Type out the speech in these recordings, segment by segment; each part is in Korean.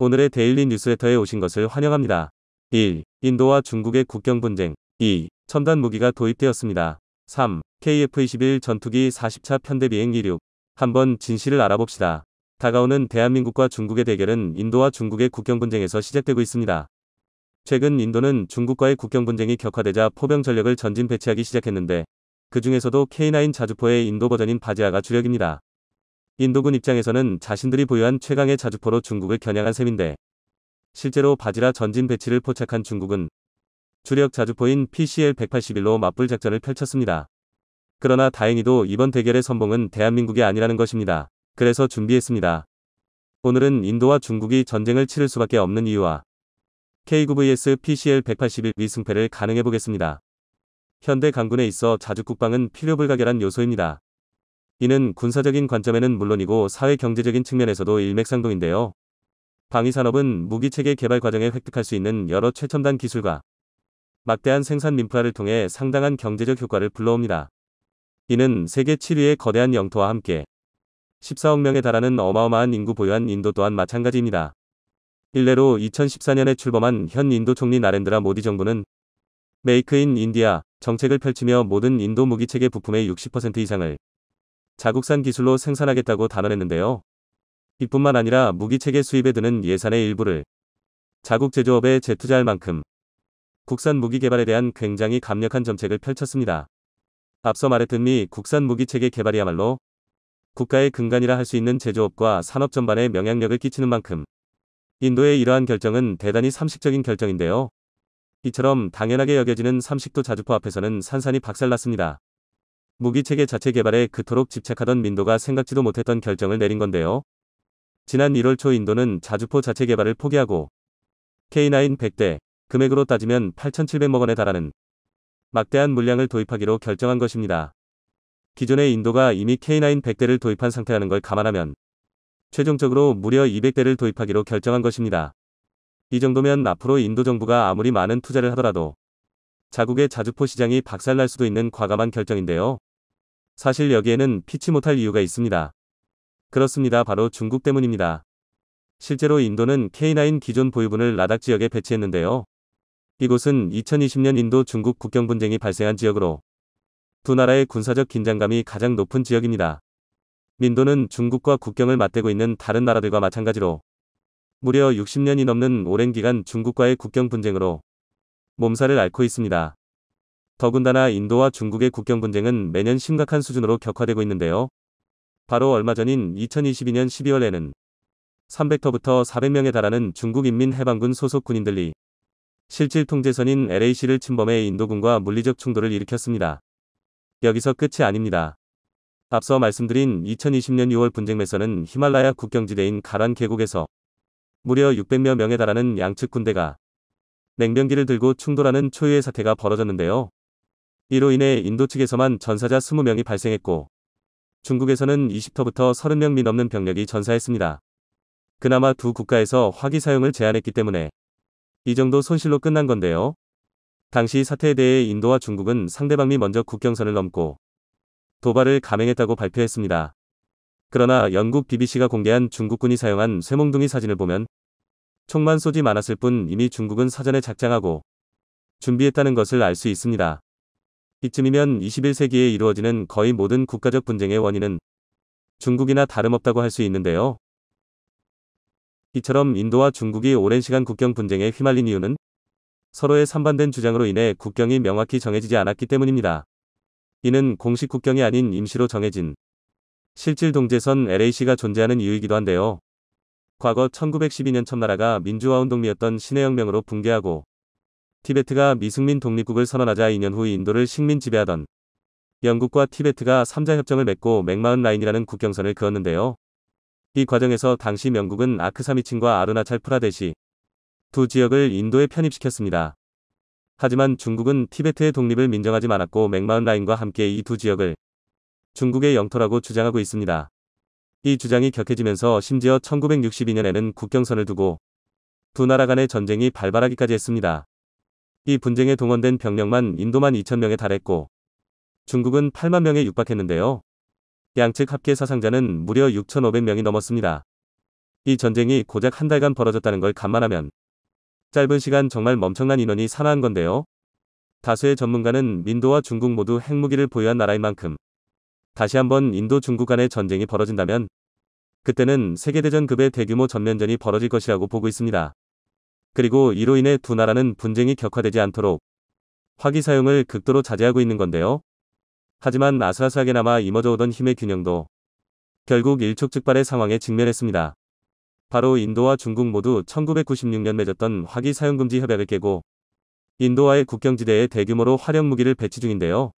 오늘의 데일리 뉴스레터에 오신 것을 환영합니다. 1. 인도와 중국의 국경 분쟁. 2. 첨단 무기가 도입되었습니다. 3. KF-21 전투기 40차 편대 비행 이륙. 한번 진실을 알아봅시다. 다가오는 대한민국과 중국의 대결은 인도와 중국의 국경 분쟁에서 시작되고 있습니다. 최근 인도는 중국과의 국경 분쟁이 격화되자 포병 전력을 전진 배치하기 시작했는데 그 중에서도 K9 자주포의 인도 버전인 바지아가 주력입니다. 인도군 입장에서는 자신들이 보유한 최강의 자주포로 중국을 겨냥한 셈인데 실제로 바지라 전진 배치를 포착한 중국은 주력 자주포인 PCL-181로 맞불 작전을 펼쳤습니다. 그러나 다행히도 이번 대결의 선봉은 대한민국이 아니라는 것입니다. 그래서 준비했습니다. 오늘은 인도와 중국이 전쟁을 치를 수밖에 없는 이유와 K9 vs PCL-181 위승패를 가늠해 보겠습니다. 현대 강군에 있어 자주국방은 필요불가결한 요소입니다. 이는 군사적인 관점에는 물론이고 사회-경제적인 측면에서도 일맥상통인데요. 방위산업은 무기체계 개발 과정에 획득할 수 있는 여러 최첨단 기술과 막대한 생산 인프라를 통해 상당한 경제적 효과를 불러옵니다. 이는 세계 7위의 거대한 영토와 함께 14억 명에 달하는 어마어마한 인구 보유한 인도 또한 마찬가지입니다. 일례로 2014년에 출범한 현 인도 총리 나렌드라 모디 정부는 메이크 인 인디아 정책을 펼치며 모든 인도 무기체계 부품의 60% 이상을 자국산 기술로 생산하겠다고 단언했는데요. 이뿐만 아니라 무기체계 수입에 드는 예산의 일부를 자국 제조업에 재투자할 만큼 국산 무기 개발에 대한 굉장히 강력한 정책을 펼쳤습니다. 앞서 말했듯 국산 무기체계 개발이야말로 국가의 근간이라 할 수 있는 제조업과 산업 전반에 영향력을 끼치는 만큼 인도의 이러한 결정은 대단히 상식적인 결정인데요. 이처럼 당연하게 여겨지는 삼식도 자주포 앞에서는 산산이 박살났습니다. 무기체계 자체 개발에 그토록 집착하던 인도가 생각지도 못했던 결정을 내린 건데요. 지난 1월 초 인도는 자주포 자체 개발을 포기하고 K9 100대, 금액으로 따지면 8,700억 원에 달하는 막대한 물량을 도입하기로 결정한 것입니다. 기존의 인도가 이미 K9 100대를 도입한 상태라는 걸 감안하면 최종적으로 무려 200대를 도입하기로 결정한 것입니다. 이 정도면 앞으로 인도 정부가 아무리 많은 투자를 하더라도 자국의 자주포 시장이 박살날 수도 있는 과감한 결정인데요. 사실 여기에는 피치 못할 이유가 있습니다. 그렇습니다. 바로 중국 때문입니다. 실제로 인도는 K9 기존 보유분을 라닥 지역에 배치했는데요. 이곳은 2020년 인도 중국 국경 분쟁이 발생한 지역으로 두 나라의 군사적 긴장감이 가장 높은 지역입니다. 인도는 중국과 국경을 맞대고 있는 다른 나라들과 마찬가지로 무려 60년이 넘는 오랜 기간 중국과의 국경 분쟁으로 몸살을 앓고 있습니다. 더군다나 인도와 중국의 국경 분쟁은 매년 심각한 수준으로 격화되고 있는데요. 바로 얼마 전인 2022년 12월에는 300터부터 400명에 달하는 중국인민해방군 소속 군인들이 실질 통제선인 LAC를 침범해 인도군과 물리적 충돌을 일으켰습니다. 여기서 끝이 아닙니다. 앞서 말씀드린 2020년 6월 분쟁매서는 히말라야 국경지대인 가란 계곡에서 무려 600여 명에 달하는 양측 군대가 냉병기를 들고 충돌하는 초유의 사태가 벌어졌는데요. 이로 인해 인도 측에서만 전사자 20명이 발생했고 중국에서는 20터부터 30명 넘는 병력이 전사했습니다. 그나마 두 국가에서 화기 사용을 제한했기 때문에 이 정도 손실로 끝난 건데요. 당시 사태에 대해 인도와 중국은 상대방이 먼저 국경선을 넘고 도발을 감행했다고 발표했습니다. 그러나 영국 BBC가 공개한 중국군이 사용한 쇠몽둥이 사진을 보면 총만 쏘지 않았을 뿐 이미 중국은 사전에 작정하고 준비했다는 것을 알 수 있습니다. 이쯤이면 21세기에 이루어지는 거의 모든 국가적 분쟁의 원인은 중국이나 다름없다고 할 수 있는데요. 이처럼 인도와 중국이 오랜 시간 국경 분쟁에 휘말린 이유는 서로의 상반된 주장으로 인해 국경이 명확히 정해지지 않았기 때문입니다. 이는 공식 국경이 아닌 임시로 정해진 실질 동제선 LAC가 존재하는 이유이기도 한데요. 과거 1912년 청나라가 민주화운동미였던 신해혁명으로 붕괴하고 티베트가 미승민 독립국을 선언하자 2년 후 인도를 식민 지배하던 영국과 티베트가 3자 협정을 맺고 맥마흔 라인이라는 국경선을 그었는데요. 이 과정에서 당시 영국은 아크사미친과 아루나찰 프라데시 두 지역을 인도에 편입시켰습니다. 하지만 중국은 티베트의 독립을 민정하지 않았고 맥마흔 라인과 함께 이 두 지역을 중국의 영토라고 주장하고 있습니다. 이 주장이 격해지면서 심지어 1962년에는 국경선을 두고 두 나라 간의 전쟁이 발발하기까지 했습니다. 이 분쟁에 동원된 병력만 인도만 2,000명에 달했고 중국은 8만 명에 육박했는데요. 양측 합계 사상자는 무려 6,500명이 넘었습니다. 이 전쟁이 고작 한 달간 벌어졌다는 걸 감안하면 짧은 시간 정말 엄청난 인원이 사망한 건데요. 다수의 전문가는 인도와 중국 모두 핵무기를 보유한 나라인 만큼 다시 한번 인도 중국 간의 전쟁이 벌어진다면 그때는 세계대전급의 대규모 전면전이 벌어질 것이라고 보고 있습니다. 그리고 이로 인해 두 나라는 분쟁이 격화되지 않도록 화기 사용을 극도로 자제하고 있는 건데요. 하지만 아슬아슬하게나마 이어져 오던 힘의 균형도 결국 일촉즉발의 상황에 직면했습니다. 바로 인도와 중국 모두 1996년 맺었던 화기 사용 금지 협약을 깨고 인도와의 국경지대에 대규모로 화력 무기를 배치 중인데요.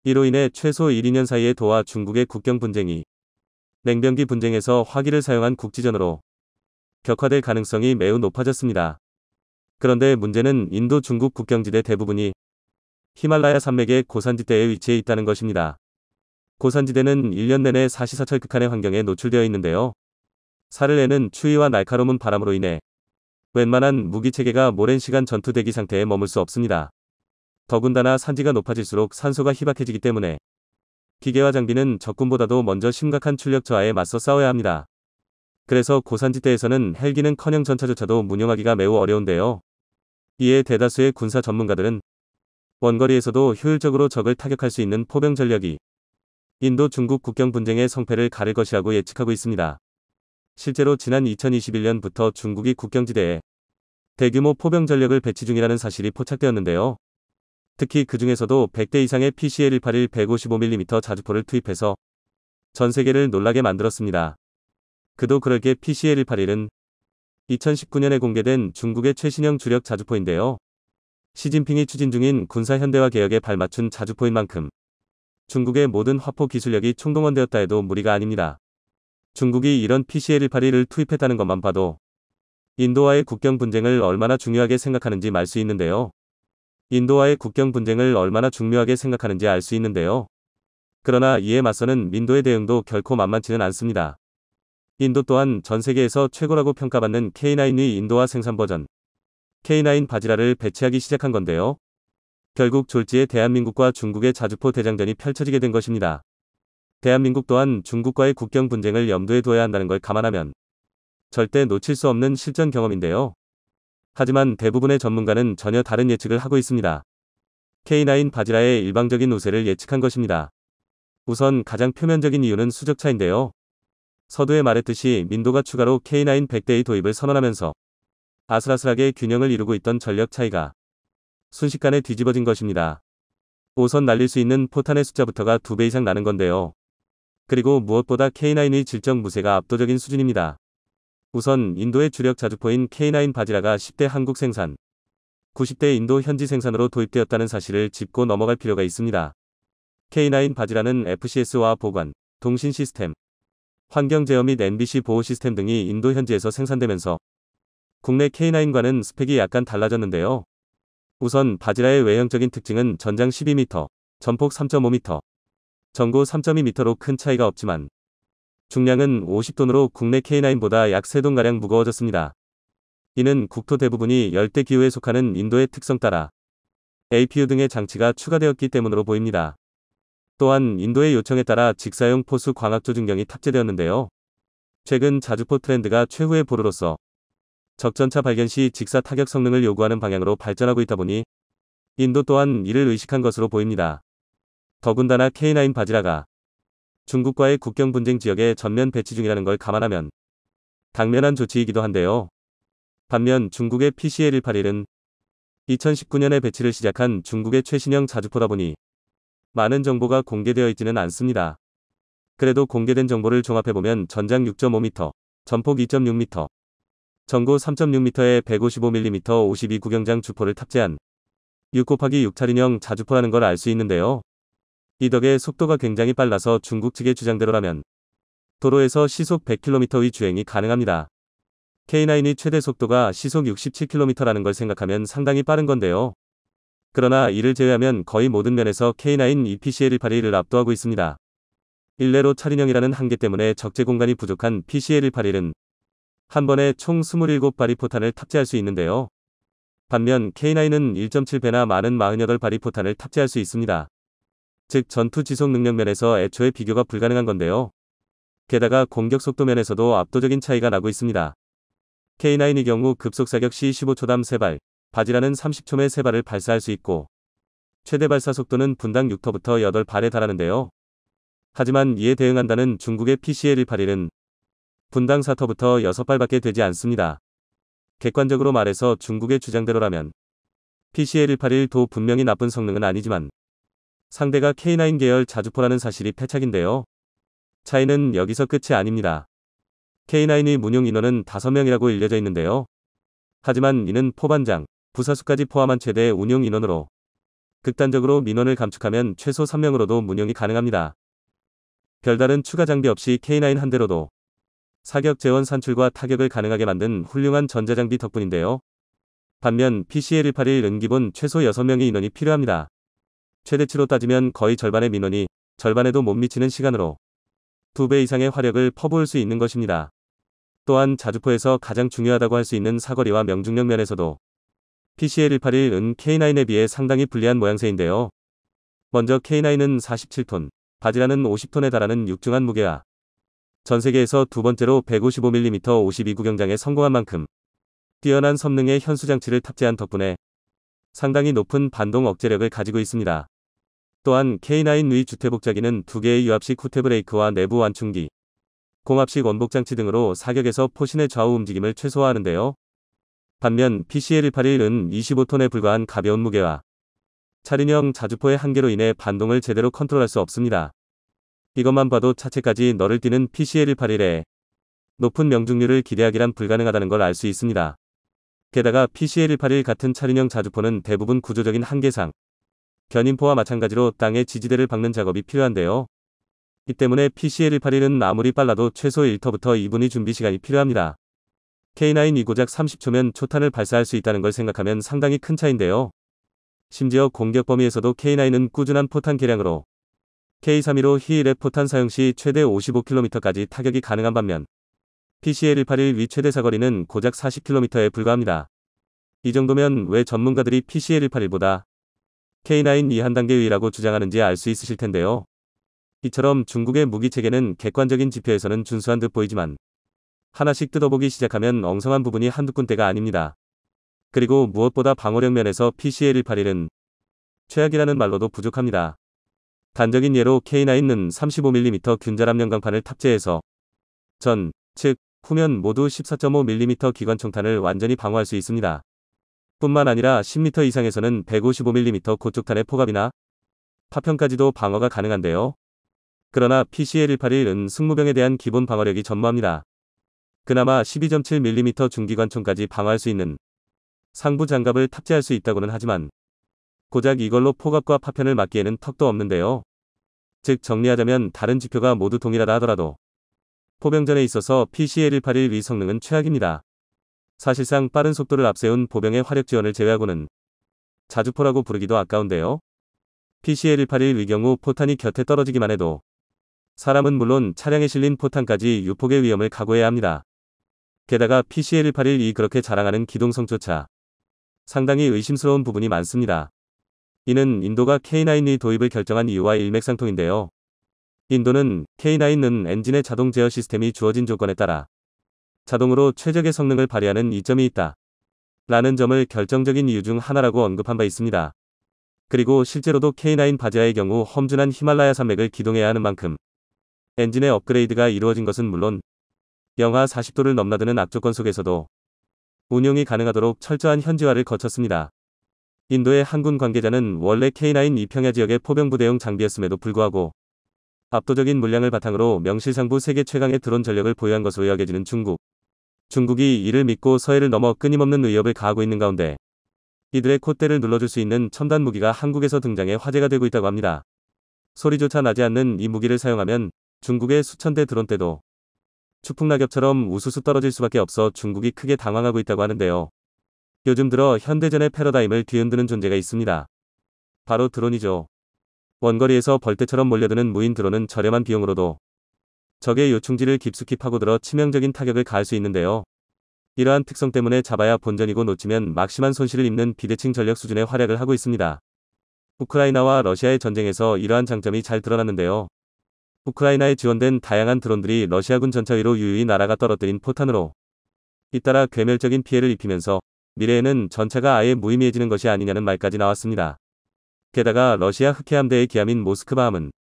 이로 인해 최소 1, 2년 사이에 도와 중국의 국경 분쟁이 냉병기 분쟁에서 화기를 사용한 국지전으로 격화될 가능성이 매우 높아졌습니다. 그런데 문제는 인도 중국 국경지대 대부분이 히말라야 산맥의 고산지대에 위치해 있다는 것입니다. 고산지대는 1년 내내 사시사철 극한의 환경에 노출되어 있는데요. 살을 내는 추위와 날카로운 바람으로 인해 웬만한 무기체계가 오랜 시간 전투 대기 상태에 머물 수 없습니다. 더군다나 산지가 높아질수록 산소가 희박해지기 때문에 기계와 장비는 적군보다도 먼저 심각한 출력 저하에 맞서 싸워야 합니다. 그래서 고산지대에서는 헬기는커녕 전차조차도 운용하기가 매우 어려운데요. 이에 대다수의 군사 전문가들은 원거리에서도 효율적으로 적을 타격할 수 있는 포병 전력이 인도 중국 국경 분쟁의 성패를 가를 것이라고 예측하고 있습니다. 실제로 지난 2021년부터 중국이 국경지대에 대규모 포병 전력을 배치 중이라는 사실이 포착되었는데요. 특히 그 중에서도 100대 이상의 PCL-181 155mm 자주포를 투입해서 전 세계를 놀라게 만들었습니다. 그도 그럴 게 PCL-181은 2019년에 공개된 중국의 최신형 주력 자주포인데요. 시진핑이 추진 중인 군사 현대화 개혁에 발맞춘 자주포인 만큼 중국의 모든 화포 기술력이 총동원되었다 해도 무리가 아닙니다. 중국이 이런 PCL-181을 투입했다는 것만 봐도 인도와의 국경 분쟁을 얼마나 중요하게 생각하는지 알 수 있는데요. 그러나 이에 맞서는 인도의 대응도 결코 만만치는 않습니다. 인도 또한 전 세계에서 최고라고 평가받는 K9의 인도화 생산 버전 K9 바지라를 배치하기 시작한 건데요. 결국 졸지에 대한민국과 중국의 자주포 대장전이 펼쳐지게 된 것입니다. 대한민국 또한 중국과의 국경 분쟁을 염두에 두어야 한다는 걸 감안하면 절대 놓칠 수 없는 실전 경험인데요. 하지만 대부분의 전문가는 전혀 다른 예측을 하고 있습니다. K9 바지라의 일방적인 우세를 예측한 것입니다. 우선 가장 표면적인 이유는 수적차인데요. 서두에 말했듯이 인도가 추가로 K9 100대의 도입을 선언하면서 아슬아슬하게 균형을 이루고 있던 전력 차이가 순식간에 뒤집어진 것입니다. 우선 날릴 수 있는 포탄의 숫자부터가 2배 이상 나는 건데요. 그리고 무엇보다 K9의 질적 무세가 압도적인 수준입니다. 우선 인도의 주력 자주포인 K9 바지라가 10대 한국 생산, 90대 인도 현지 생산으로 도입되었다는 사실을 짚고 넘어갈 필요가 있습니다. K9 바지라는 FCS와 보관, 통신 시스템, 환경 제어 및 NBC 보호 시스템 등이 인도 현지에서 생산되면서 국내 K9과는 스펙이 약간 달라졌는데요. 우선 바지라의 외형적인 특징은 전장 12m, 전폭 3.5m, 전고 3.2m로 큰 차이가 없지만 중량은 50톤으로 국내 K9보다 약 3톤가량 무거워졌습니다. 이는 국토 대부분이 열대 기후에 속하는 인도의 특성 따라 APU 등의 장치가 추가되었기 때문으로 보입니다. 또한 인도의 요청에 따라 직사용 포수 광학 조준경이 탑재되었는데요. 최근 자주포 트렌드가 최후의 보루로서 적전차 발견 시 직사 타격 성능을 요구하는 방향으로 발전하고 있다 보니 인도 또한 이를 의식한 것으로 보입니다. 더군다나 K9 바지라가 중국과의 국경 분쟁 지역에 전면 배치 중이라는 걸 감안하면 당면한 조치이기도 한데요. 반면 중국의 PCL-181은 2019년에 배치를 시작한 중국의 최신형 자주포다 보니 많은 정보가 공개되어 있지는 않습니다. 그래도 공개된 정보를 종합해보면 전장 6.5m, 전폭 2.6m, 전고 3.6m의 155mm 52 구경장 주포를 탑재한 6×6차륜형 자주포라는 걸 알 수 있는데요. 이 덕에 속도가 굉장히 빨라서 중국 측의 주장대로라면 도로에서 시속 100km의 주행이 가능합니다. K9의 최대 속도가 시속 67km라는 걸 생각하면 상당히 빠른 건데요. 그러나 이를 제외하면 거의 모든 면에서 K9 EPCL-181을 압도하고 있습니다. 일례로 차륜형이라는 한계 때문에 적재 공간이 부족한 PCL-181은 한 번에 총 27발의 포탄을 탑재할 수 있는데요. 반면 K9은 1.7배나 많은 48발의 포탄을 탑재할 수 있습니다. 즉 전투 지속 능력 면에서 애초에 비교가 불가능한 건데요. 게다가 공격 속도 면에서도 압도적인 차이가 나고 있습니다. K9의 경우 급속 사격 시 15초당 3발, 바지라는 30초매 3발을 발사할 수 있고 최대 발사 속도는 분당 6터부터 8발에 달하는데요. 하지만 이에 대응한다는 중국의 PCL-181은 분당 4터부터 6발밖에 되지 않습니다. 객관적으로 말해서 중국의 주장대로라면 PCL-181도 분명히 나쁜 성능은 아니지만 상대가 K9 계열 자주포라는 사실이 패착인데요. 차이는 여기서 끝이 아닙니다. K9의 문용 인원은 5명이라고 일려져 있는데요. 하지만 이는 포반장, 부사수까지 포함한 최대 운용 인원으로 극단적으로 민원을 감축하면 최소 3명으로도 문용이 가능합니다. 별다른 추가 장비 없이 K9 한 대로도 사격 재원 산출과 타격을 가능하게 만든 훌륭한 전자장비 덕분인데요. 반면 PCL-181은 기본 최소 6명의 인원이 필요합니다. 최대치로 따지면 거의 절반의 민원이 절반에도 못 미치는 시간으로 2배 이상의 화력을 퍼부을 수 있는 것입니다. 또한 자주포에서 가장 중요하다고 할 수 있는 사거리와 명중력 면에서도 PCL-181은 K9에 비해 상당히 불리한 모양새인데요. 먼저 K9은 47톤, 바지라는 50톤에 달하는 육중한 무게와 전 세계에서 두 번째로 155mm 52구경장에 성공한 만큼 뛰어난 성능의 현수장치를 탑재한 덕분에 상당히 높은 반동 억제력을 가지고 있습니다. 또한 K9의 주퇴복자기는 2개의 유압식 후퇴브레이크와 내부 완충기, 공압식 원복장치 등으로 사격에서 포신의 좌우 움직임을 최소화하는데요. 반면 PCL-181은 25톤에 불과한 가벼운 무게와 차륜형 자주포의 한계로 인해 반동을 제대로 컨트롤할 수 없습니다. 이것만 봐도 차체까지 너를 뛰는 PCL-181에 높은 명중률을 기대하기란 불가능하다는 걸 알 수 있습니다. 게다가 PCL-181 같은 차륜형 자주포는 대부분 구조적인 한계상 견인포와 마찬가지로 땅에 지지대를 박는 작업이 필요한데요. 이 때문에 PCL-181은 아무리 빨라도 최소 1터부터 2분의 준비 시간이 필요합니다. K9이 고작 30초면 초탄을 발사할 수 있다는 걸 생각하면 상당히 큰 차인데요. 심지어 공격 범위에서도 K9은 꾸준한 포탄 개량으로 K315 히일의 포탄 사용 시 최대 55km까지 타격이 가능한 반면 PCL-181 위 최대 사거리는 고작 40km에 불과합니다. 이 정도면 왜 전문가들이 PCL-181보다 K9 이 한 단계 위라고 주장하는지 알 수 있으실 텐데요. 이처럼 중국의 무기 체계는 객관적인 지표에서는 준수한 듯 보이지만 하나씩 뜯어보기 시작하면 엉성한 부분이 한두 군데가 아닙니다. 그리고 무엇보다 방어력 면에서 PCL-181은 최악이라는 말로도 부족합니다. 단적인 예로 K9은 35mm 균절 압력강판을 탑재해서 전, 측, 후면 모두 14.5mm 기관총탄을 완전히 방어할 수 있습니다. 뿐만 아니라 10m 이상에서는 155mm 고쪽탄의 포갑이나 파편까지도 방어가 가능한데요. 그러나 PCL-181은 승무병에 대한 기본 방어력이 전무합니다. 그나마 12.7mm 중기관총까지 방어할 수 있는 상부 장갑을 탑재할 수 있다고는 하지만 고작 이걸로 포갑과 파편을 막기에는 턱도 없는데요. 즉 정리하자면 다른 지표가 모두 동일하다 하더라도 포병전에 있어서 PCL-181 위 성능은 최악입니다. 사실상 빠른 속도를 앞세운 보병의 화력 지원을 제외하고는 자주포라고 부르기도 아까운데요. PCL-181 위 경우 포탄이 곁에 떨어지기만 해도 사람은 물론 차량에 실린 포탄까지 유폭의 위험을 각오해야 합니다. 게다가 PCL-181이 그렇게 자랑하는 기동성조차 상당히 의심스러운 부분이 많습니다. 이는 인도가 K9의 도입을 결정한 이유와 일맥상통인데요. 인도는 K9은 엔진의 자동 제어 시스템이 주어진 조건에 따라 자동으로 최적의 성능을 발휘하는 이점이 있다. 라는 점을 결정적인 이유 중 하나라고 언급한 바 있습니다. 그리고 실제로도 K9 바지라의 경우 험준한 히말라야 산맥을 기동해야 하는 만큼 엔진의 업그레이드가 이루어진 것은 물론 영하 40도를 넘나드는 악조건 속에서도 운용이 가능하도록 철저한 현지화를 거쳤습니다. 인도의 한군 관계자는 원래 K9 이평야 지역의 포병부대용 장비였음에도 불구하고 압도적인 물량을 바탕으로 명실상부 세계 최강의 드론 전력을 보유한 것으로 여겨지는 중국이 이를 믿고 서해를 넘어 끊임없는 위협을 가하고 있는 가운데 이들의 콧대를 눌러줄 수 있는 첨단 무기가 한국에서 등장해 화제가 되고 있다고 합니다. 소리조차 나지 않는 이 무기를 사용하면 중국의 수천대 드론대도 추풍낙엽처럼 우수수 떨어질 수밖에 없어 중국이 크게 당황하고 있다고 하는데요. 요즘 들어 현대전의 패러다임을 뒤흔드는 존재가 있습니다. 바로 드론이죠. 원거리에서 벌떼처럼 몰려드는 무인 드론은 저렴한 비용으로도 적의 요충지를 깊숙이 파고들어 치명적인 타격을 가할 수 있는데요. 이러한 특성 때문에 잡아야 본전이고 놓치면 막심한 손실을 입는 비대칭 전력 수준의 활약을 하고 있습니다. 우크라이나와 러시아의 전쟁에서 이러한 장점이 잘 드러났는데요. 우크라이나에 지원된 다양한 드론들이 러시아군 전차 위로 유유히 날아가 떨어뜨린 포탄으로 잇따라 괴멸적인 피해를 입히면서 미래에는 전차가 아예 무의미해지는 것이 아니냐는 말까지 나왔습니다. 게다가 러시아 흑해함대의 기함인 모스크바함은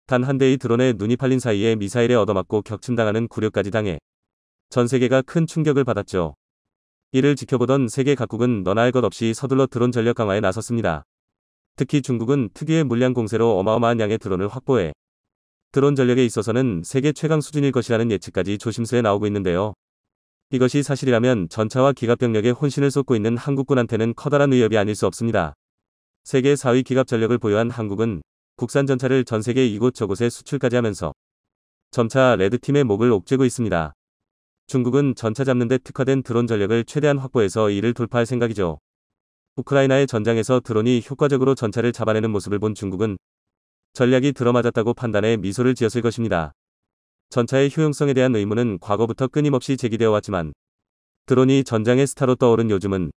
단 한 대의 드론에 눈이 팔린 사이에 미사일에 얻어맞고 격침당하는 굴욕까지 당해 전 세계가 큰 충격을 받았죠. 이를 지켜보던 세계 각국은 너나 할 것 없이 서둘러 드론 전력 강화에 나섰습니다. 특히 중국은 특유의 물량 공세로 어마어마한 양의 드론을 확보해 드론 전력에 있어서는 세계 최강 수준일 것이라는 예측까지 조심스레 나오고 있는데요. 이것이 사실이라면 전차와 기갑병력에 혼신을 쏟고 있는 한국군한테는 커다란 위협이 아닐 수 없습니다. 세계 4위 기갑 전력을 보유한 한국은 국산 전차를 전 세계 이곳저곳에 수출까지 하면서 점차 레드팀의 목을 옥죄고 있습니다. 중국은 전차 잡는 데 특화된 드론 전력을 최대한 확보해서 이를 돌파할 생각이죠. 우크라이나의 전장에서 드론이 효과적으로 전차를 잡아내는 모습을 본 중국은 전략이 들어맞았다고 판단해 미소를 지었을 것입니다. 전차의 효용성에 대한 의문은 과거부터 끊임없이 제기되어 왔지만 드론이 전장의 스타로 떠오른 요즘은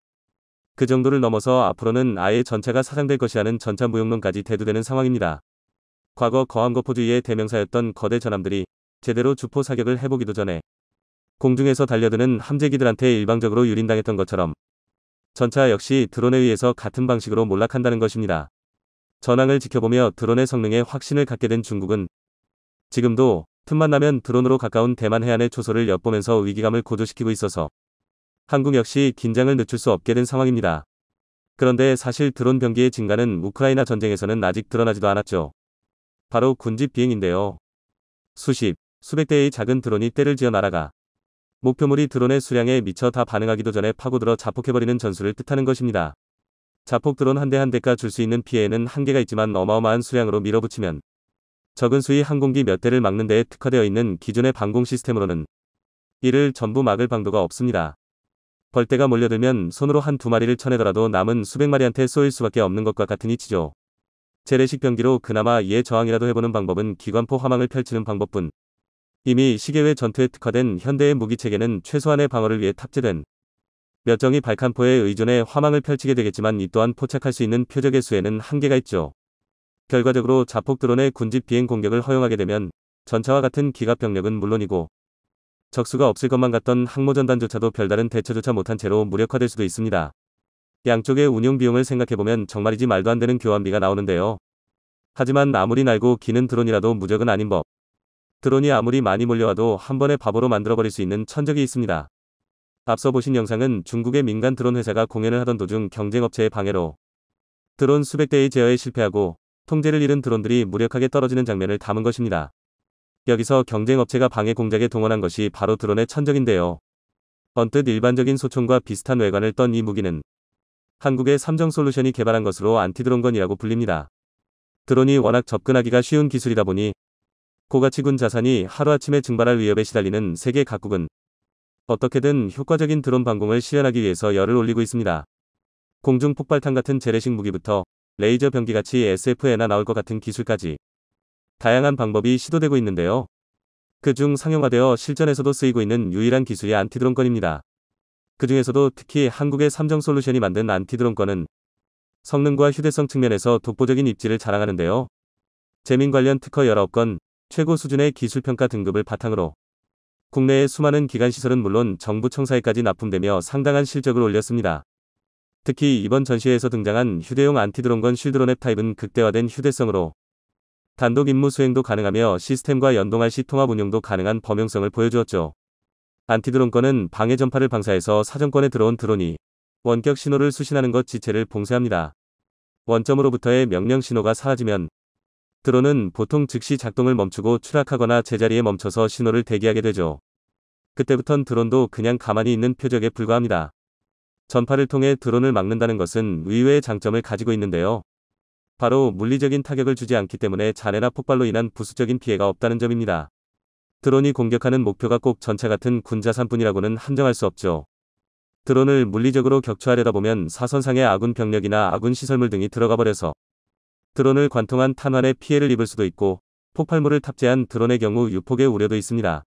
그 정도를 넘어서 앞으로는 아예 전차가 사장될 것이라는 전차 무용론까지 대두되는 상황입니다. 과거 거함거포주의의 대명사였던 거대 전함들이 제대로 주포 사격을 해보기도 전에 공중에서 달려드는 함재기들한테 일방적으로 유린당했던 것처럼 전차 역시 드론에 의해서 같은 방식으로 몰락한다는 것입니다. 전황을 지켜보며 드론의 성능에 확신을 갖게 된 중국은 지금도 틈만 나면 드론으로 가까운 대만 해안의 초소를 엿보면서 위기감을 고조시키고 있어서 한국 역시 긴장을 늦출 수 없게 된 상황입니다. 그런데 사실 드론 병기의 증가는 우크라이나 전쟁에서는 아직 드러나지도 않았죠. 바로 군집 비행인데요. 수십, 수백 대의 작은 드론이 때를 지어 날아가 목표물이 드론의 수량에 미처 다 반응하기도 전에 파고들어 자폭해버리는 전술을 뜻하는 것입니다. 자폭 드론 한 대 한 대가 줄 수 있는 피해에는 한계가 있지만 어마어마한 수량으로 밀어붙이면 적은 수의 항공기 몇 대를 막는 데에 특화되어 있는 기존의 방공 시스템으로는 이를 전부 막을 방도가 없습니다. 벌떼가 몰려들면 손으로 한 두 마리를 쳐내더라도 남은 수백 마리한테 쏘일 수밖에 없는 것과 같은 이치죠. 재래식 병기로 그나마 이에 저항이라도 해보는 방법은 기관포 화망을 펼치는 방법뿐. 이미 시계외 전투에 특화된 현대의 무기체계는 최소한의 방어를 위해 탑재된 몇 정의 발칸포에 의존해 화망을 펼치게 되겠지만 이 또한 포착할 수 있는 표적의 수에는 한계가 있죠. 결과적으로 자폭 드론의 군집 비행 공격을 허용하게 되면 전차와 같은 기갑 병력은 물론이고 적수가 없을 것만 같던 항모전단조차도 별다른 대처조차 못한 채로 무력화될 수도 있습니다. 양쪽의 운용 비용을 생각해보면 정말이지 말도 안 되는 교환비가 나오는데요. 하지만 아무리 날고 기는 드론이라도 무적은 아닌 법. 드론이 아무리 많이 몰려와도 한 번에 바보로 만들어버릴 수 있는 천적이 있습니다. 앞서 보신 영상은 중국의 민간 드론 회사가 공연을 하던 도중 경쟁업체의 방해로 드론 수백 대의 제어에 실패하고 통제를 잃은 드론들이 무력하게 떨어지는 장면을 담은 것입니다. 여기서 경쟁업체가 방해 공작에 동원한 것이 바로 드론의 천적인데요. 언뜻 일반적인 소총과 비슷한 외관을 떤 이 무기는 한국의 삼정솔루션이 개발한 것으로 안티드론건이라고 불립니다. 드론이 워낙 접근하기가 쉬운 기술이다 보니 고가치군 자산이 하루아침에 증발할 위협에 시달리는 세계 각국은 어떻게든 효과적인 드론 방공을 실현하기 위해서 열을 올리고 있습니다. 공중 폭발탄 같은 재래식 무기부터 레이저 병기같이 SF에나 나올 것 같은 기술까지 다양한 방법이 시도되고 있는데요. 그중 상용화되어 실전에서도 쓰이고 있는 유일한 기술이 안티드론건입니다. 그 중에서도 특히 한국의 삼정솔루션이 만든 안티드론건은 성능과 휴대성 측면에서 독보적인 입지를 자랑하는데요. 재민 관련 특허 19건, 최고 수준의 기술평가 등급을 바탕으로 국내의 수많은 기관시설은 물론 정부 청사에까지 납품되며 상당한 실적을 올렸습니다. 특히 이번 전시회에서 등장한 휴대용 안티드론건 쉴드론앱 타입은 극대화된 휴대성으로 단독 임무 수행도 가능하며 시스템과 연동할 시 통합 운용도 가능한 범용성을 보여주었죠. 안티드론건은 방해 전파를 방사해서 사정권에 들어온 드론이 원격 신호를 수신하는 것 지체를 봉쇄합니다. 원점으로부터의 명령 신호가 사라지면 드론은 보통 즉시 작동을 멈추고 추락하거나 제자리에 멈춰서 신호를 대기하게 되죠. 그때부턴 드론도 그냥 가만히 있는 표적에 불과합니다. 전파를 통해 드론을 막는다는 것은 의외의 장점을 가지고 있는데요. 바로 물리적인 타격을 주지 않기 때문에 잔해나 폭발로 인한 부수적인 피해가 없다는 점입니다. 드론이 공격하는 목표가 꼭 전차 같은 군자산뿐이라고는 한정할 수 없죠. 드론을 물리적으로 격추하려다 보면 사선상의 아군 병력이나 아군 시설물 등이 들어가 버려서 드론을 관통한 탄환에 피해를 입을 수도 있고 폭발물을 탑재한 드론의 경우 유폭의 우려도 있습니다.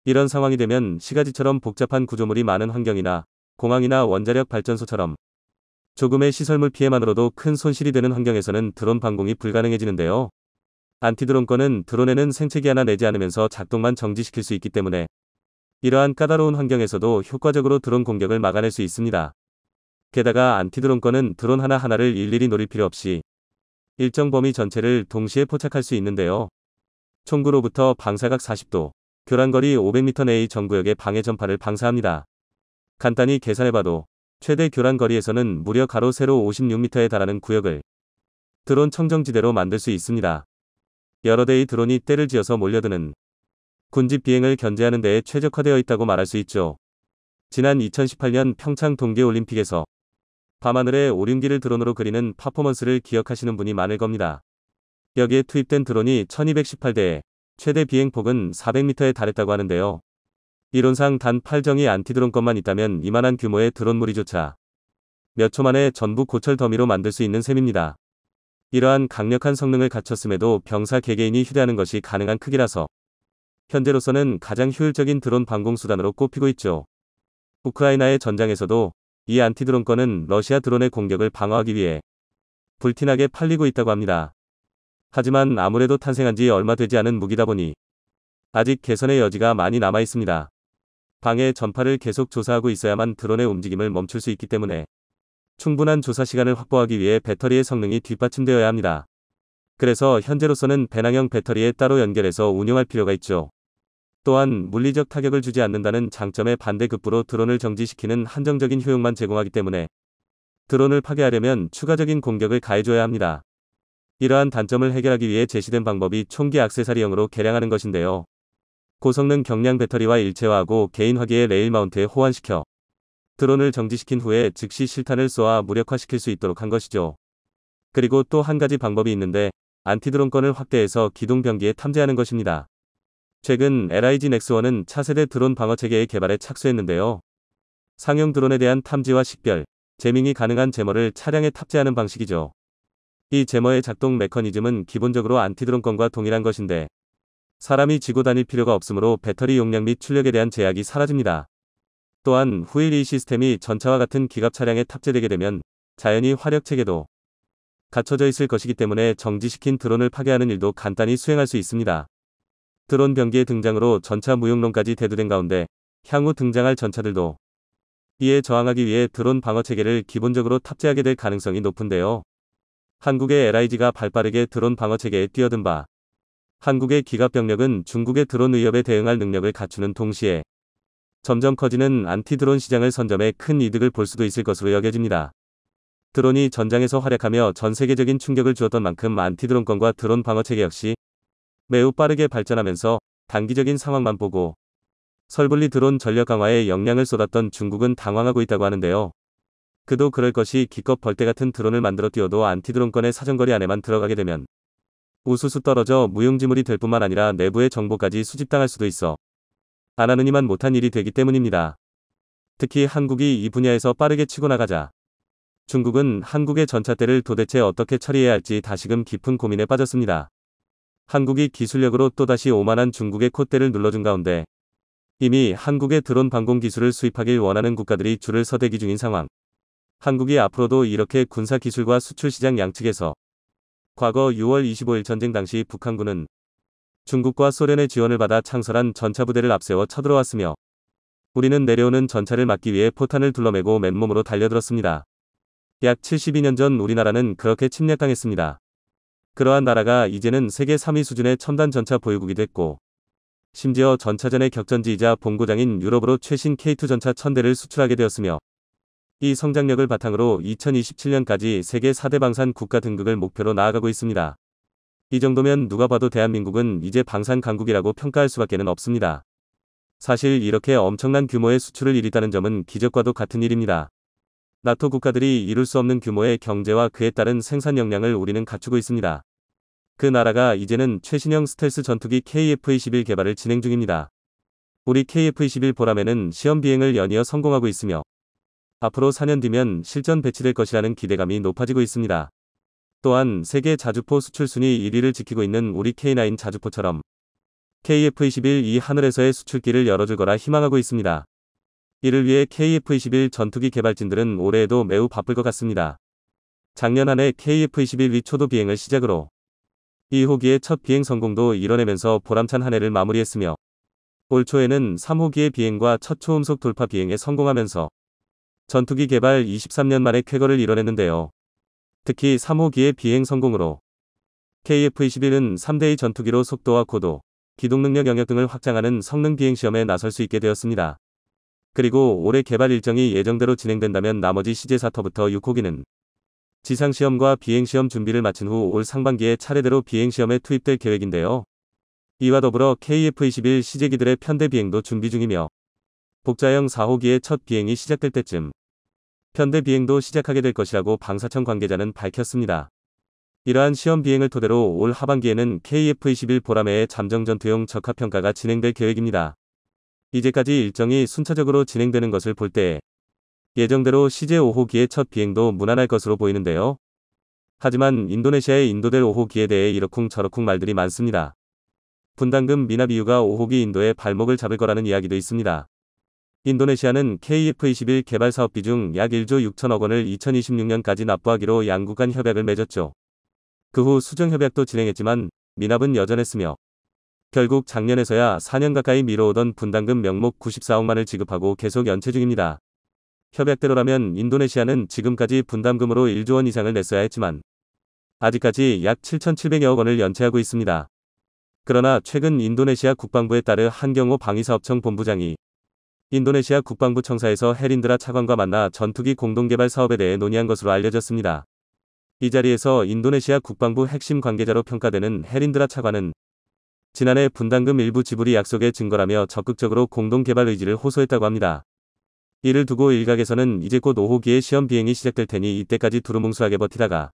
이런 상황이 되면 시가지처럼 복잡한 구조물이 많은 환경이나 공항이나 원자력 발전소처럼 조금의 시설물 피해만으로도 큰 손실이 되는 환경에서는 드론 방공이 불가능해지는데요. 안티드론권은 드론에는 생체기 하나 내지 않으면서 작동만 정지시킬 수 있기 때문에 이러한 까다로운 환경에서도 효과적으로 드론 공격을 막아낼 수 있습니다. 게다가 안티드론권은 드론 하나하나를 일일이 노릴 필요 없이 일정 범위 전체를 동시에 포착할 수 있는데요. 총구로부터 방사각 40도, 교란거리 500m 내의 전구역의 방해 전파를 방사합니다. 간단히 계산해봐도 최대 교란거리에서는 무려 가로 세로 56m에 달하는 구역을 드론 청정지대로 만들 수 있습니다. 여러 대의 드론이 때를 지어서 몰려드는 군집 비행을 견제하는 데에 최적화되어 있다고 말할 수 있죠. 지난 2018년 평창 동계올림픽에서 밤하늘에 오륜기를 드론으로 그리는 퍼포먼스를 기억하시는 분이 많을 겁니다. 여기에 투입된 드론이 1218대에 최대 비행폭은 400m에 달했다고 하는데요. 이론상 단 8정의 안티드론권만 있다면 이만한 규모의 드론 무리조차 몇 초 만에 전부 고철 더미로 만들 수 있는 셈입니다. 이러한 강력한 성능을 갖췄음에도 병사 개개인이 휴대하는 것이 가능한 크기라서 현재로서는 가장 효율적인 드론 방공수단으로 꼽히고 있죠. 우크라이나의 전장에서도 이 안티드론권은 러시아 드론의 공격을 방어하기 위해 불티나게 팔리고 있다고 합니다. 하지만 아무래도 탄생한 지 얼마 되지 않은 무기다 보니 아직 개선의 여지가 많이 남아 있습니다. 방해 전파를 계속 조사하고 있어야만 드론의 움직임을 멈출 수 있기 때문에 충분한 조사 시간을 확보하기 위해 배터리의 성능이 뒷받침되어야 합니다. 그래서 현재로서는 배낭형 배터리에 따로 연결해서 운용할 필요가 있죠. 또한 물리적 타격을 주지 않는다는 장점의 반대급부로 드론을 정지시키는 한정적인 효용만 제공하기 때문에 드론을 파괴하려면 추가적인 공격을 가해줘야 합니다. 이러한 단점을 해결하기 위해 제시된 방법이 총기 액세서리형으로 개량하는 것인데요. 고성능 경량 배터리와 일체화하고 개인 화기의 레일 마운트에 호환시켜 드론을 정지시킨 후에 즉시 실탄을 쏘아 무력화시킬 수 있도록 한 것이죠. 그리고 또 한 가지 방법이 있는데 안티드론권을 확대해서 기동 병기에 탐지하는 것입니다. 최근 LIG 넥스1은 차세대 드론 방어체계의 개발에 착수했는데요. 상용 드론에 대한 탐지와 식별, 제밍이 가능한 제머를 차량에 탑재하는 방식이죠. 이 제머의 작동 메커니즘은 기본적으로 안티드론권과 동일한 것인데 사람이 지고 다닐 필요가 없으므로 배터리 용량 및 출력에 대한 제약이 사라집니다. 또한 후일 이 시스템이 전차와 같은 기갑 차량에 탑재되게 되면 자연히 화력 체계도 갖춰져 있을 것이기 때문에 정지시킨 드론을 파괴하는 일도 간단히 수행할 수 있습니다. 드론 병기의 등장으로 전차 무용론까지 대두된 가운데 향후 등장할 전차들도 이에 저항하기 위해 드론 방어 체계를 기본적으로 탑재하게 될 가능성이 높은데요. 한국의 LIG가 발빠르게 드론 방어 체계에 뛰어든 바 한국의 기갑 병력은 중국의 드론 위협에 대응할 능력을 갖추는 동시에 점점 커지는 안티드론 시장을 선점해 큰 이득을 볼 수도 있을 것으로 여겨집니다. 드론이 전장에서 활약하며 전 세계적인 충격을 주었던 만큼 안티드론권과 드론 방어체계 역시 매우 빠르게 발전하면서 단기적인 상황만 보고 설불리 드론 전력 강화에 역량을 쏟았던 중국은 당황하고 있다고 하는데요. 그도 그럴 것이 기껏 벌떼 같은 드론을 만들어 띄워도 안티드론권의 사정거리 안에만 들어가게 되면 우수수 떨어져 무용지물이 될 뿐만 아니라 내부의 정보까지 수집당할 수도 있어 안 하느니만 못한 일이 되기 때문입니다. 특히 한국이 이 분야에서 빠르게 치고 나가자 중국은 한국의 전차대를 도대체 어떻게 처리해야 할지 다시금 깊은 고민에 빠졌습니다. 한국이 기술력으로 또다시 오만한 중국의 콧대를 눌러준 가운데 이미 한국의 드론 방공 기술을 수입하길 원하는 국가들이 줄을 서 대기 중인 상황. 한국이 앞으로도 이렇게 군사 기술과 수출 시장 양측에서 과거 6월 25일 전쟁 당시 북한군은 중국과 소련의 지원을 받아 창설한 전차부대를 앞세워 쳐들어왔으며 우리는 내려오는 전차를 막기 위해 포탄을 둘러매고 맨몸으로 달려들었습니다. 약 72년 전 우리나라는 그렇게 침략당했습니다. 그러한 나라가 이제는 세계 3위 수준의 첨단 전차 보유국이 됐고 심지어 전차전의 격전지이자 본고장인 유럽으로 최신 K2 전차 1000대를 수출하게 되었으며 이 성장력을 바탕으로 2027년까지 세계 4대 방산 국가 등극을 목표로 나아가고 있습니다. 이 정도면 누가 봐도 대한민국은 이제 방산 강국이라고 평가할 수밖에는 없습니다. 사실 이렇게 엄청난 규모의 수출을 이뤘다는 점은 기적과도 같은 일입니다. 나토 국가들이 이룰 수 없는 규모의 경제와 그에 따른 생산 역량을 우리는 갖추고 있습니다. 그 나라가 이제는 최신형 스텔스 전투기 KF-21 개발을 진행 중입니다. 우리 KF-21 보람에는 시험 비행을 연이어 성공하고 있으며 앞으로 4년 뒤면 실전 배치될 것이라는 기대감이 높아지고 있습니다. 또한 세계 자주포 수출 순위 1위를 지키고 있는 우리 K9 자주포처럼 KF-21 이 하늘에서의 수출길을 열어줄 거라 희망하고 있습니다. 이를 위해 KF-21 전투기 개발진들은 올해에도 매우 바쁠 것 같습니다. 작년 한 해 KF-21 위 초도 비행을 시작으로 2호기의 첫 비행 성공도 이뤄내면서 보람찬 한 해를 마무리했으며 올 초에는 3호기의 비행과 첫 초음속 돌파 비행에 성공하면서 전투기 개발 23년 만에 쾌거를 이뤄냈는데요. 특히 3호기의 비행 성공으로 KF-21은 3대의 전투기로 속도와 고도, 기동 능력 영역 등을 확장하는 성능 비행 시험에 나설 수 있게 되었습니다. 그리고 올해 개발 일정이 예정대로 진행된다면 나머지 CJ4터부터 6호기는 지상시험과 비행시험 준비를 마친 후 올 상반기에 차례대로 비행시험에 투입될 계획인데요. 이와 더불어 KF-21 CJ기들의 편대 비행도 준비 중이며 복자형 4호기의 첫 비행이 시작될 때쯤 편대 비행도 시작하게 될 것이라고 방사청 관계자는 밝혔습니다. 이러한 시험 비행을 토대로 올 하반기에는 KF-21 보라매의 잠정전투용 적합평가가 진행될 계획입니다. 이제까지 일정이 순차적으로 진행되는 것을 볼 때 예정대로 CJ5호기의 첫 비행도 무난할 것으로 보이는데요. 하지만 인도네시아의 인도될 5호기에 대해 이러쿵저러쿵 말들이 많습니다. 분담금 미납 이유가 5호기 인도의 발목을 잡을 거라는 이야기도 있습니다. 인도네시아는 KF-21 개발 사업비 중 약 1조 6천억 원을 2026년까지 납부하기로 양국 간 협약을 맺었죠. 그 후 수정 협약도 진행했지만 미납은 여전했으며 결국 작년에서야 4년 가까이 미뤄오던 분담금 명목 94억만을 지급하고 계속 연체 중입니다. 협약대로라면 인도네시아는 지금까지 분담금으로 1조 원 이상을 냈어야 했지만 아직까지 약 7,700여억 원을 연체하고 있습니다. 그러나 최근 인도네시아 국방부에 따르 한경호 방위사업청 본부장이 인도네시아 국방부 청사에서 헤린드라 차관과 만나 전투기 공동개발 사업에 대해 논의한 것으로 알려졌습니다. 이 자리에서 인도네시아 국방부 핵심 관계자로 평가되는 헤린드라 차관은 지난해 분담금 일부 지불이 약속의 증거라며 적극적으로 공동개발 의지를 호소했다고 합니다. 이를 두고 일각에서는 이제 곧 5호기의 시험 비행이 시작될 테니 이때까지 두루뭉술하게 버티다가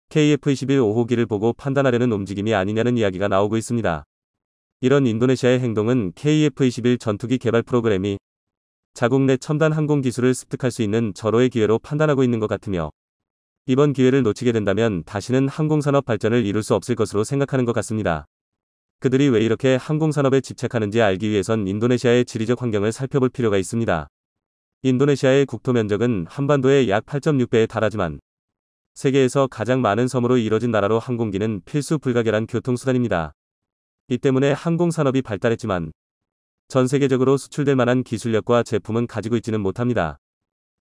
KF-21 5호기를 보고 판단하려는 움직임이 아니냐는 이야기가 나오고 있습니다. 이런 인도네시아의 행동은 KF-21 전투기 개발 프로그램이 자국 내 첨단 항공 기술을 습득할 수 있는 절호의 기회로 판단하고 있는 것 같으며 이번 기회를 놓치게 된다면 다시는 항공산업 발전을 이룰 수 없을 것으로 생각하는 것 같습니다. 그들이 왜 이렇게 항공산업에 집착하는지 알기 위해선 인도네시아의 지리적 환경을 살펴볼 필요가 있습니다. 인도네시아의 국토 면적은 한반도의 약 8.6배에 달하지만 세계에서 가장 많은 섬으로 이뤄진 나라로 항공기는 필수 불가결한 교통수단입니다. 이 때문에 항공산업이 발달했지만 전 세계적으로 수출될 만한 기술력과 제품은 가지고 있지는 못합니다.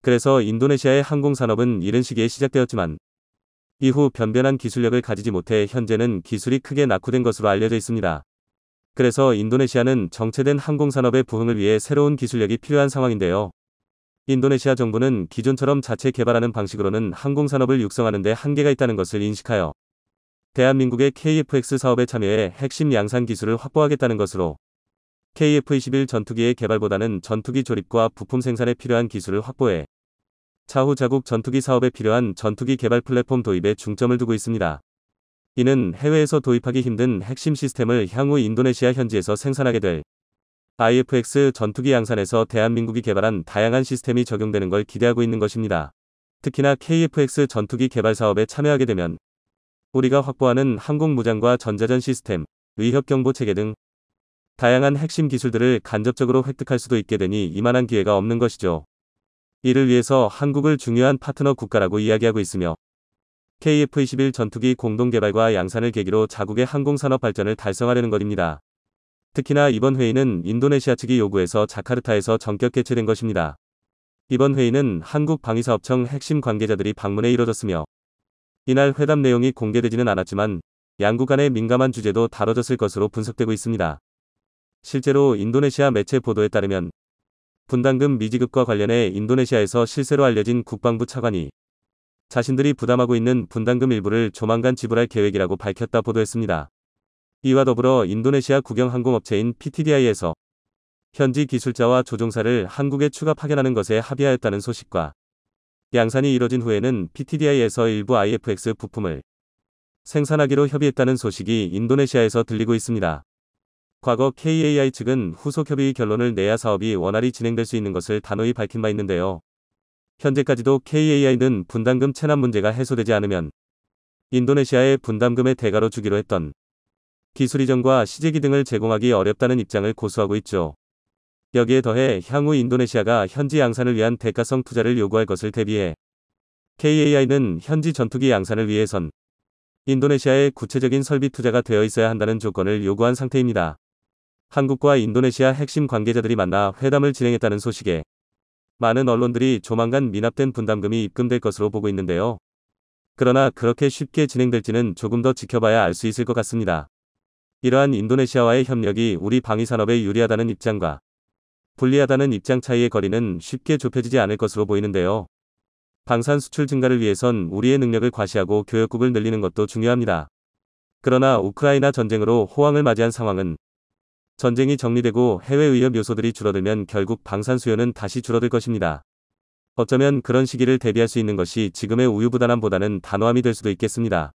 그래서 인도네시아의 항공산업은 이른 시기에 시작되었지만 이후 변변한 기술력을 가지지 못해 현재는 기술이 크게 낙후된 것으로 알려져 있습니다. 그래서 인도네시아는 정체된 항공산업의 부흥을 위해 새로운 기술력이 필요한 상황인데요. 인도네시아 정부는 기존처럼 자체 개발하는 방식으로는 항공산업을 육성하는 데 한계가 있다는 것을 인식하여 대한민국의 KF-X 사업에 참여해 핵심 양산 기술을 확보하겠다는 것으로 KF-21 전투기의 개발보다는 전투기 조립과 부품 생산에 필요한 기술을 확보해 차후 자국 전투기 사업에 필요한 전투기 개발 플랫폼 도입에 중점을 두고 있습니다. 이는 해외에서 도입하기 힘든 핵심 시스템을 향후 인도네시아 현지에서 생산하게 될 IF-X 전투기 양산에서 대한민국이 개발한 다양한 시스템이 적용되는 걸 기대하고 있는 것입니다. 특히나 KF-X 전투기 개발 사업에 참여하게 되면 우리가 확보하는 항공무장과 전자전 시스템, 위협경보 체계 등 다양한 핵심 기술들을 간접적으로 획득할 수도 있게 되니 이만한 기회가 없는 것이죠. 이를 위해서 한국을 중요한 파트너 국가라고 이야기하고 있으며 KF-21 전투기 공동개발과 양산을 계기로 자국의 항공산업 발전을 달성하려는 것입니다. 특히나 이번 회의는 인도네시아 측이 요구해서 자카르타에서 전격 개최된 것입니다. 이번 회의는 한국 방위사업청 핵심 관계자들이 방문해 이뤄졌으며 이날 회담 내용이 공개되지는 않았지만 양국 간의 민감한 주제도 다뤄졌을 것으로 분석되고 있습니다. 실제로 인도네시아 매체 보도에 따르면 분담금 미지급과 관련해 인도네시아에서 실세로 알려진 국방부 차관이 자신들이 부담하고 있는 분담금 일부를 조만간 지불할 계획이라고 밝혔다 보도했습니다. 이와 더불어 인도네시아 국영항공업체인 PTDI에서 현지 기술자와 조종사를 한국에 추가 파견하는 것에 합의하였다는 소식과 양산이 이뤄진 후에는 PTDI에서 일부 IF-X 부품을 생산하기로 협의했다는 소식이 인도네시아에서 들리고 있습니다. 과거 KAI 측은 후속 협의 결론을 내야 사업이 원활히 진행될 수 있는 것을 단호히 밝힌 바 있는데요. 현재까지도 KAI는 분담금 체납 문제가 해소되지 않으면 인도네시아의 분담금의 대가로 주기로 했던 기술 이전과 시제기 등을 제공하기 어렵다는 입장을 고수하고 있죠. 여기에 더해 향후 인도네시아가 현지 양산을 위한 대가성 투자를 요구할 것을 대비해 KAI는 현지 전투기 양산을 위해선 인도네시아에 구체적인 설비 투자가 되어 있어야 한다는 조건을 요구한 상태입니다. 한국과 인도네시아 핵심 관계자들이 만나 회담을 진행했다는 소식에 많은 언론들이 조만간 미납된 분담금이 입금될 것으로 보고 있는데요. 그러나 그렇게 쉽게 진행될지는 조금 더 지켜봐야 알 수 있을 것 같습니다. 이러한 인도네시아와의 협력이 우리 방위산업에 유리하다는 입장과 불리하다는 입장 차이의 거리는 쉽게 좁혀지지 않을 것으로 보이는데요. 방산 수출 증가를 위해선 우리의 능력을 과시하고 교역국을 늘리는 것도 중요합니다. 그러나 우크라이나 전쟁으로 호황을 맞이한 상황은 전쟁이 정리되고 해외 위협 요소들이 줄어들면 결국 방산 수요는 다시 줄어들 것입니다. 어쩌면 그런 시기를 대비할 수 있는 것이 지금의 우유부단함보다는 단호함이 될 수도 있겠습니다.